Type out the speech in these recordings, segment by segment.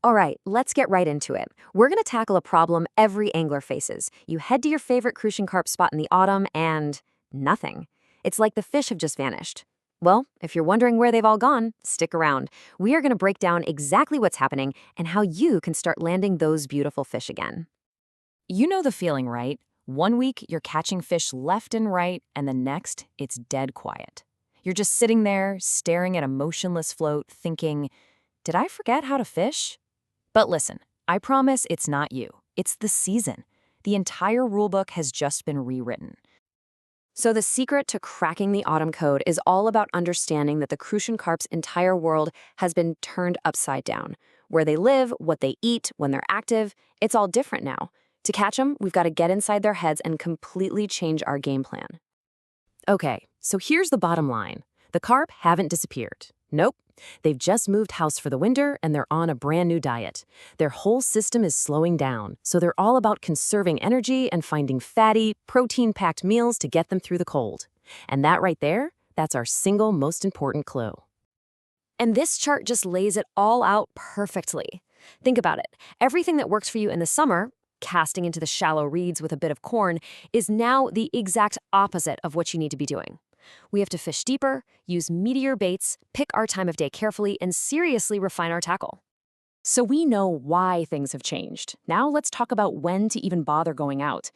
All right, let's get right into it. We're going to tackle a problem every angler faces. You head to your favorite Crucian carp spot in the autumn and nothing. It's like the fish have just vanished. Well, if you're wondering where they've all gone, stick around. We are going to break down exactly what's happening and how you can start landing those beautiful fish again. You know the feeling, right? One week, you're catching fish left and right, and the next, it's dead quiet. You're just sitting there, staring at a motionless float, thinking, did I forget how to fish? But listen, I promise it's not you. It's the season. The entire rulebook has just been rewritten. So the secret to cracking the autumn code is all about understanding that the Crucian carp's entire world has been turned upside down. Where they live, what they eat, when they're active, it's all different now. To catch them, we've got to get inside their heads and completely change our game plan. Okay, so here's the bottom line. The carp haven't disappeared. Nope. They've just moved house for the winter and they're on a brand new diet. Their whole system is slowing down, so they're all about conserving energy and finding fatty, protein-packed meals to get them through the cold. And that right there, that's our single most important clue. And this chart just lays it all out perfectly. Think about it. Everything that works for you in the summer, casting into the shallow reeds with a bit of corn, is now the exact opposite of what you need to be doing. We have to fish deeper, use meatier baits, pick our time of day carefully, and seriously refine our tackle. So we know why things have changed. Now let's talk about when to even bother going out.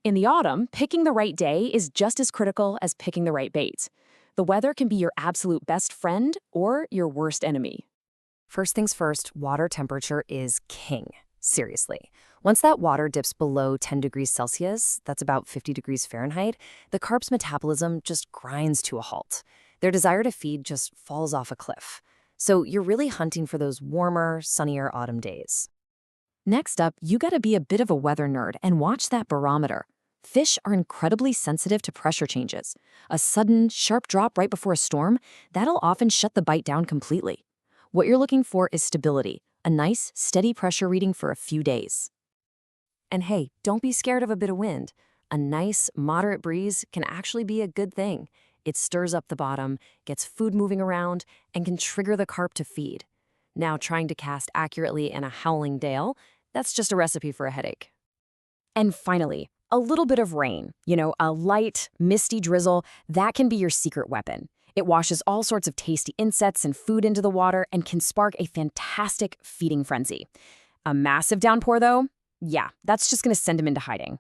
In the autumn, picking the right day is just as critical as picking the right bait. The weather can be your absolute best friend or your worst enemy. First things first, water temperature is king. Seriously. Once that water dips below 10 degrees Celsius, that's about 50 degrees Fahrenheit, the carp's metabolism just grinds to a halt. Their desire to feed just falls off a cliff. So you're really hunting for those warmer, sunnier autumn days. Next up, you gotta be a bit of a weather nerd and watch that barometer. Fish are incredibly sensitive to pressure changes. A sudden, sharp drop right before a storm, that'll often shut the bite down completely. What you're looking for is stability, a nice, steady pressure reading for a few days. And hey, don't be scared of a bit of wind. A nice, moderate breeze can actually be a good thing. It stirs up the bottom, gets food moving around, and can trigger the carp to feed. Now, trying to cast accurately in a howling gale, that's just a recipe for a headache. And finally, a little bit of rain. A light, misty drizzle, that can be your secret weapon. It washes all sorts of tasty insects and food into the water and can spark a fantastic feeding frenzy. A massive downpour, though? Yeah, that's just going to send them into hiding.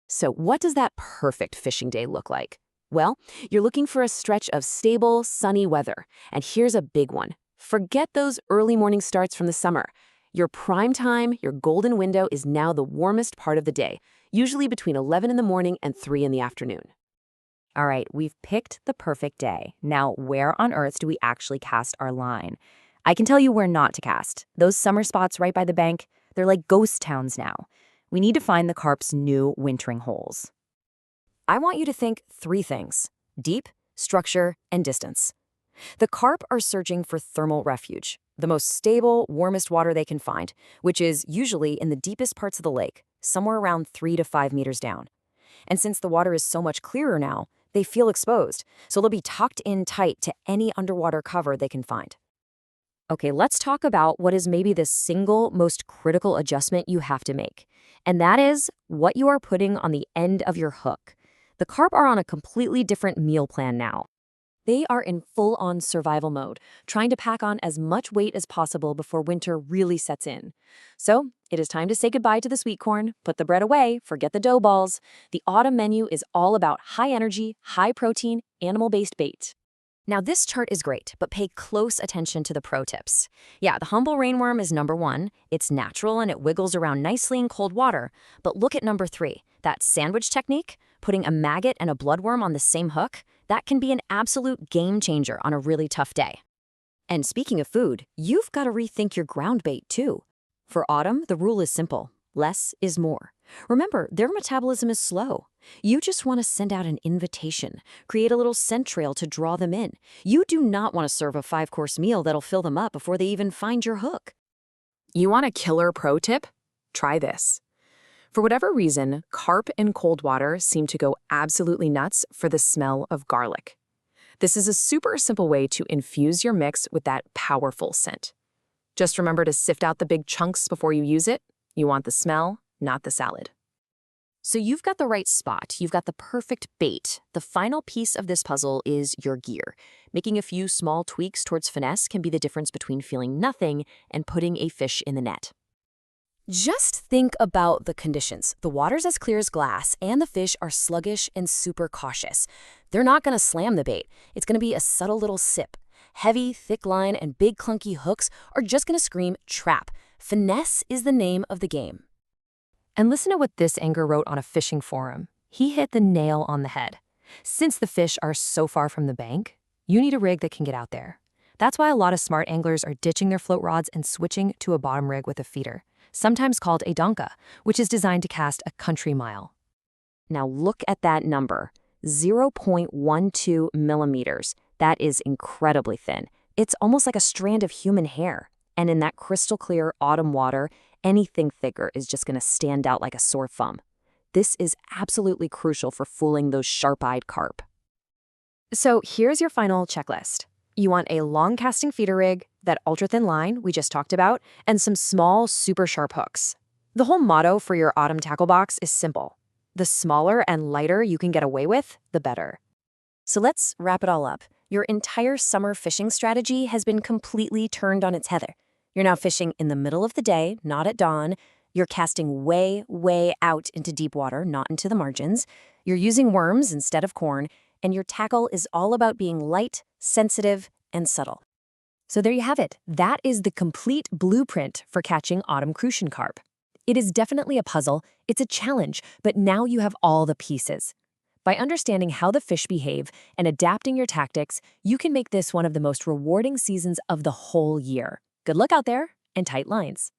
So what does that perfect fishing day look like? Well, you're looking for a stretch of stable, sunny weather. And here's a big one. Forget those early morning starts from the summer. Your prime time, your golden window is now the warmest part of the day, usually between 11 in the morning and 3 in the afternoon. All right, we've picked the perfect day. Now, where on earth do we actually cast our line? I can tell you where not to cast. Those summer spots right by the bank, they're like ghost towns now. We need to find the carp's new wintering holes. I want you to think 3 things: deep, structure, and distance. The carp are searching for thermal refuge, the most stable, warmest water they can find, which is usually in the deepest parts of the lake, somewhere around 3 to 5 meters down. And since the water is so much clearer now, they feel exposed, so they'll be tucked in tight to any underwater cover they can find. Okay, let's talk about what is maybe the single most critical adjustment you have to make, and that is what you are putting on the end of your hook. The carp are on a completely different meal plan now. They are in full-on survival mode, trying to pack on as much weight as possible before winter really sets in. So, it is time to say goodbye to the sweet corn, put the bread away, forget the dough balls. The autumn menu is all about high-energy, high-protein, animal-based bait. Now, this chart is great, but pay close attention to the pro tips. Yeah, the humble rainworm is number 1. It's natural and it wiggles around nicely in cold water. But look at number 3, that sandwich technique, putting a maggot and a bloodworm on the same hook. That can be an absolute game changer on a really tough day. And speaking of food, you've got to rethink your ground bait too. For autumn, the rule is simple: less is more. Remember, their metabolism is slow. You just want to send out an invitation, create a little scent trail to draw them in. You do not want to serve a 5-course meal that'll fill them up before they even find your hook. You want a killer pro tip? Try this. For whatever reason, carp in cold water seem to go absolutely nuts for the smell of garlic. This is a super simple way to infuse your mix with that powerful scent. Just remember to sift out the big chunks before you use it. You want the smell, not the salad. So you've got the right spot, you've got the perfect bait. The final piece of this puzzle is your gear. Making a few small tweaks towards finesse can be the difference between feeling nothing and putting a fish in the net. Just think about the conditions. The water's as clear as glass, and the fish are sluggish and super cautious. They're not going to slam the bait. It's going to be a subtle little sip. Heavy, thick line and big clunky hooks are just going to scream trap. Finesse is the name of the game. And listen to what this angler wrote on a fishing forum. He hit the nail on the head. Since the fish are so far from the bank, you need a rig that can get out there. That's why a lot of smart anglers are ditching their float rods and switching to a bottom rig with a feeder, sometimes called a donka, which is designed to cast a country mile. Now look at that number, 0.12 millimeters. That is incredibly thin. It's almost like a strand of human hair. And in that crystal clear autumn water, anything thicker is just going to stand out like a sore thumb. This is absolutely crucial for fooling those sharp-eyed carp. So here's your final checklist. You want a long casting feeder rig, that ultra-thin line we just talked about, and some small, super sharp hooks. The whole motto for your autumn tackle box is simple. The smaller and lighter you can get away with, the better. So let's wrap it all up. Your entire summer fishing strategy has been completely turned on its head. You're now fishing in the middle of the day, not at dawn. You're casting way, way out into deep water, not into the margins. You're using worms instead of corn, and your tackle is all about being light, sensitive, and subtle. So there you have it. That is the complete blueprint for catching autumn Crucian carp. It is definitely a puzzle, it's a challenge, but now you have all the pieces. By understanding how the fish behave and adapting your tactics, you can make this one of the most rewarding seasons of the whole year. Good luck out there, and tight lines.